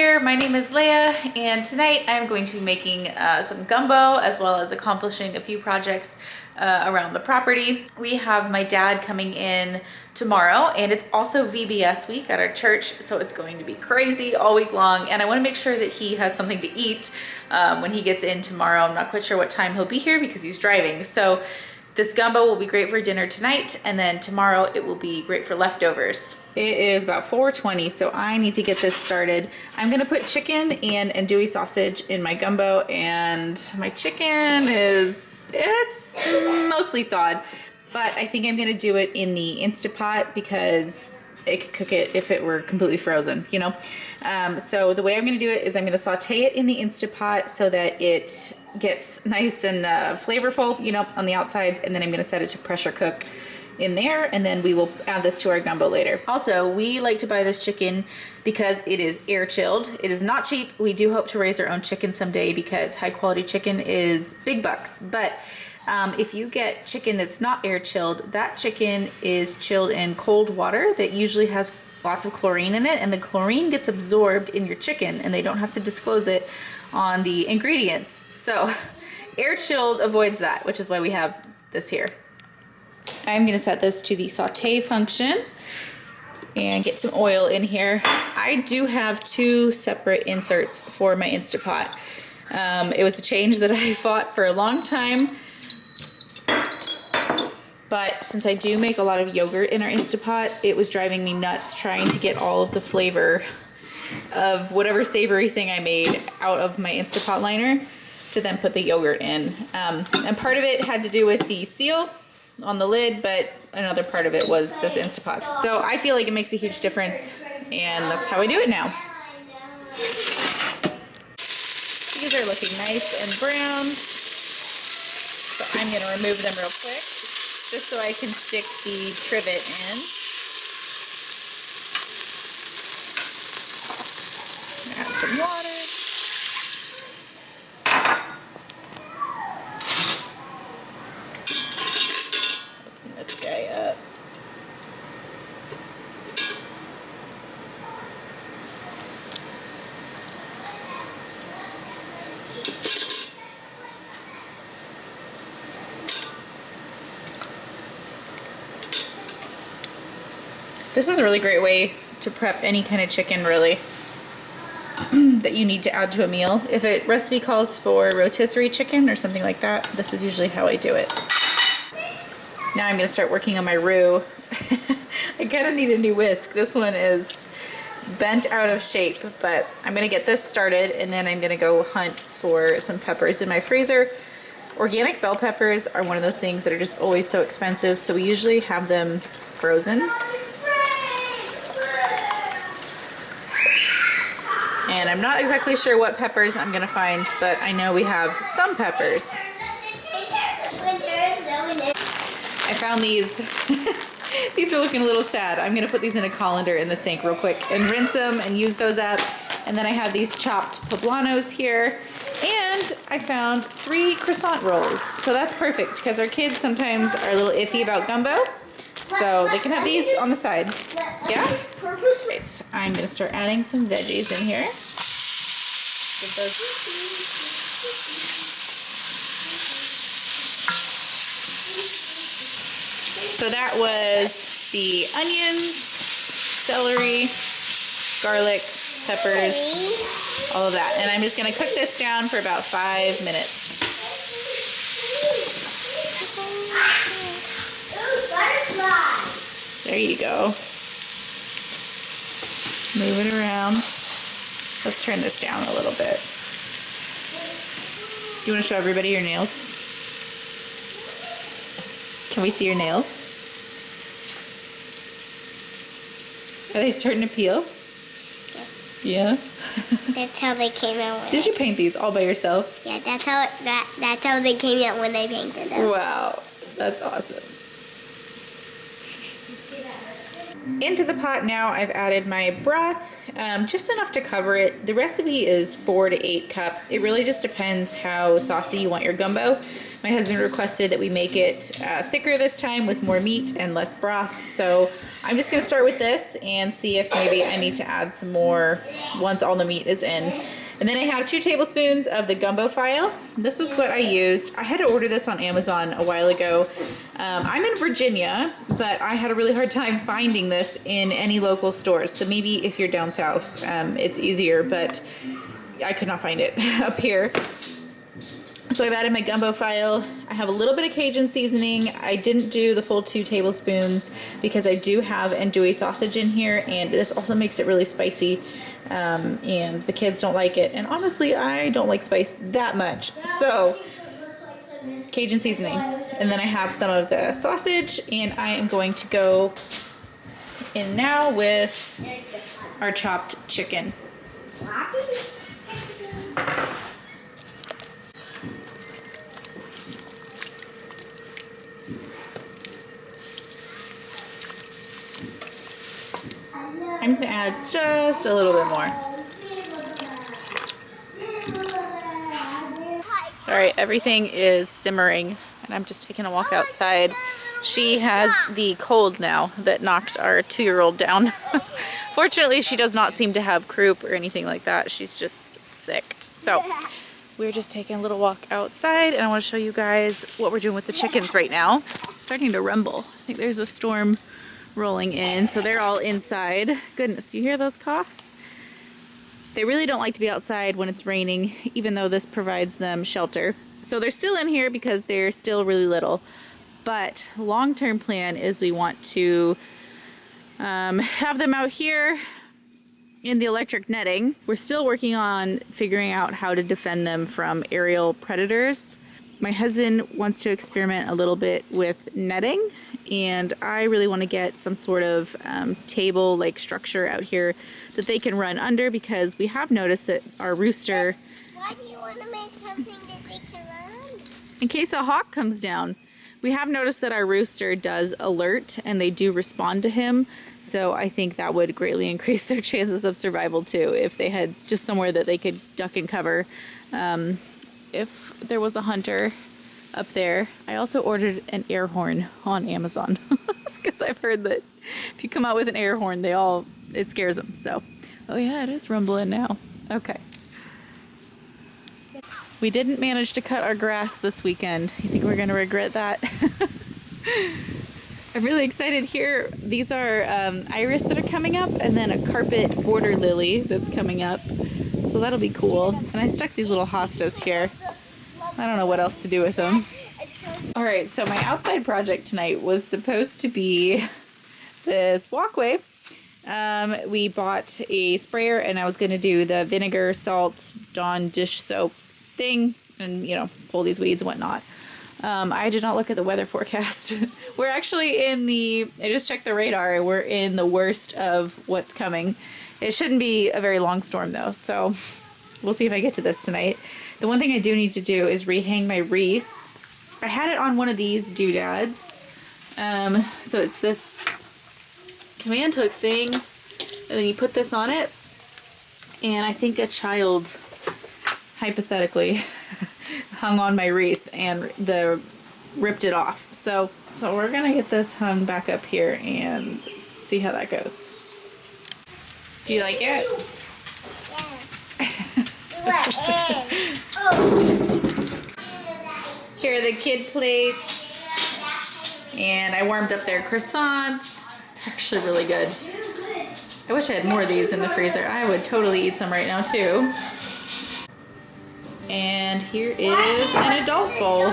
here. My name is Leia, and tonight I'm going to be making some gumbo as well as accomplishing a few projects around the property. We have my dad coming in tomorrow, and it's also VBS week at our church, so it's going to be crazy all week long, and I want to make sure that he has something to eat when he gets in tomorrow. I'm not quite sure what time he'll be here because he's driving, so this gumbo will be great for dinner tonight, and then tomorrow it will be great for leftovers. It is about 4:20, so I need to get this started. I'm gonna put chicken and andouille sausage in my gumbo, and my chicken it's mostly thawed, but I think I'm gonna do it in the Instapot because it could cook it if it were completely frozen, you know? So the way I'm gonna do it is I'm gonna saute it in the Instapot so that it gets nice and flavorful, you know, on the outsides, and then I'm gonna set it to pressure cook in there, and then we will add this to our gumbo later. Also, we like to buy this chicken because it is air chilled. It is not cheap. We do hope to raise our own chicken someday because high quality chicken is big bucks, but if you get chicken that's not air chilled, that chicken is chilled in cold water that usually has lots of chlorine in it, and the chlorine gets absorbed in your chicken and they don't have to disclose it on the ingredients. So air chilled avoids that, which is why we have this here. I'm gonna set this to the saute function and get some oil in here. I do have two separate inserts for my Instapot. It was a change that I fought for a long time, but since I do make a lot of yogurt in our Instapot, it was driving me nuts trying to get all of the flavor of whatever savory thing I made out of my Instapot liner to then put the yogurt in. And part of it had to do with the seal on the lid, but another part of it was this Instapot. So I feel like it makes a huge difference, and that's how I do it now. These are looking nice and browned, so I'm gonna remove them real quick, just so I can stick the trivet in. Add some water. Open this guy up. This is a really great way to prep any kind of chicken, really, that you need to add to a meal. If a recipe calls for rotisserie chicken or something like that, this is usually how I do it. Now I'm gonna start working on my roux. I kind of need a new whisk. This one is bent out of shape, but I'm gonna get this started, and then I'm gonna go hunt for some peppers in my freezer. Organic bell peppers are one of those things that are just always so expensive, so we usually have them frozen. And I'm not exactly sure what peppers I'm gonna find, but I know we have some peppers. I found these. These are looking a little sad. I'm gonna put these in a colander in the sink real quick and rinse them and use those up. And then I have these chopped poblanos here. And I found 3 croissant rolls. So that's perfect because our kids sometimes are a little iffy about gumbo. So they can have these on the side. Yeah? Right, I'm gonna start adding some veggies in here. Give those. So that was the onions, celery, garlic, peppers, all of that. And I'm just gonna cook this down for about 5 minutes. There you go. Move it around. Let's turn this down a little bit. You want to show everybody your nails? Can we see your nails? Are they starting to peel? Yeah? That's how they came out. Did you paint these all by yourself? Yeah, that's how they came out when they painted them. Wow, that's awesome. Into the pot now, I've added my broth, just enough to cover it. The recipe is 4 to 8 cups. It really just depends how saucy you want your gumbo. My husband requested that we make it thicker this time with more meat and less broth. So I'm just gonna start with this and see if maybe I need to add some more once all the meat is in. And then I have 2 tablespoons of the gumbo file. This is what I used. I had to order this on Amazon a while ago. I'm in Virginia, but I had a really hard time finding this in any local stores. So maybe if you're down south, it's easier, but I could not find it up here. So I've added my gumbo file. I have a little bit of Cajun seasoning. I didn't do the full 2 tablespoons because I do have andouille sausage in here, and this also makes it really spicy. And the kids don't like it. And honestly, I don't like spice that much. So Cajun seasoning. And then I have some of the sausage, and I am going to go in now with our chopped chicken. I'm gonna add just a little bit more. All right, everything is simmering, and I'm just taking a walk outside. She has the cold now that knocked our 2-year-old down. Fortunately, she does not seem to have croup or anything like that. She's just sick. So we're just taking a little walk outside, and I want to show you guys what we're doing with the chickens right now. It's starting to rumble. I think there's a storm rolling in, so they're all inside. Goodness, you hear those coughs? They really don't like to be outside when it's raining, even though this provides them shelter. So they're still in here because they're still really little. But long-term plan is we want to have them out here in the electric netting. We're still working on figuring out how to defend them from aerial predators. My husband wants to experiment a little bit with netting, and I really want to get some sort of table-like structure out here that they can run under, because we have noticed that our rooster... Why do you want to make something that they can run under? In case a hawk comes down. We have noticed that our rooster does alert, and they do respond to him, so I think that would greatly increase their chances of survival too, if they had just somewhere that they could duck and cover. If there was a hunter up there. I also ordered an air horn on Amazon because I've heard that if you come out with an air horn, it scares them. So, oh yeah, it is rumbling now. Okay. We didn't manage to cut our grass this weekend. You think we're gonna regret that? I'm really excited here. These are iris that are coming up, and then a carpet border lily that's coming up. So that'll be cool. And I stuck these little hostas here. I don't know what else to do with them. All right, so my outside project tonight was supposed to be this walkway. We bought a sprayer, and I was gonna do the vinegar, salt, Dawn dish soap thing, and pull these weeds and whatnot. I did not look at the weather forecast. We're actually I just checked the radar. We're in the worst of what's coming. It shouldn't be a very long storm though, so we'll see if I get to this tonight. The one thing I do need to do is rehang my wreath. I had it on one of these doodads. So it's this command hook thing, and then you put this on it, and I think a child, hypothetically, hung on my wreath and ripped it off. So we're gonna get this hung back up here and see how that goes. Do you like it? Here are the kid plates, and I warmed up their croissants. Actually really good. I wish I had more of these in the freezer. I would totally eat some right now too. And here is an adult bowl.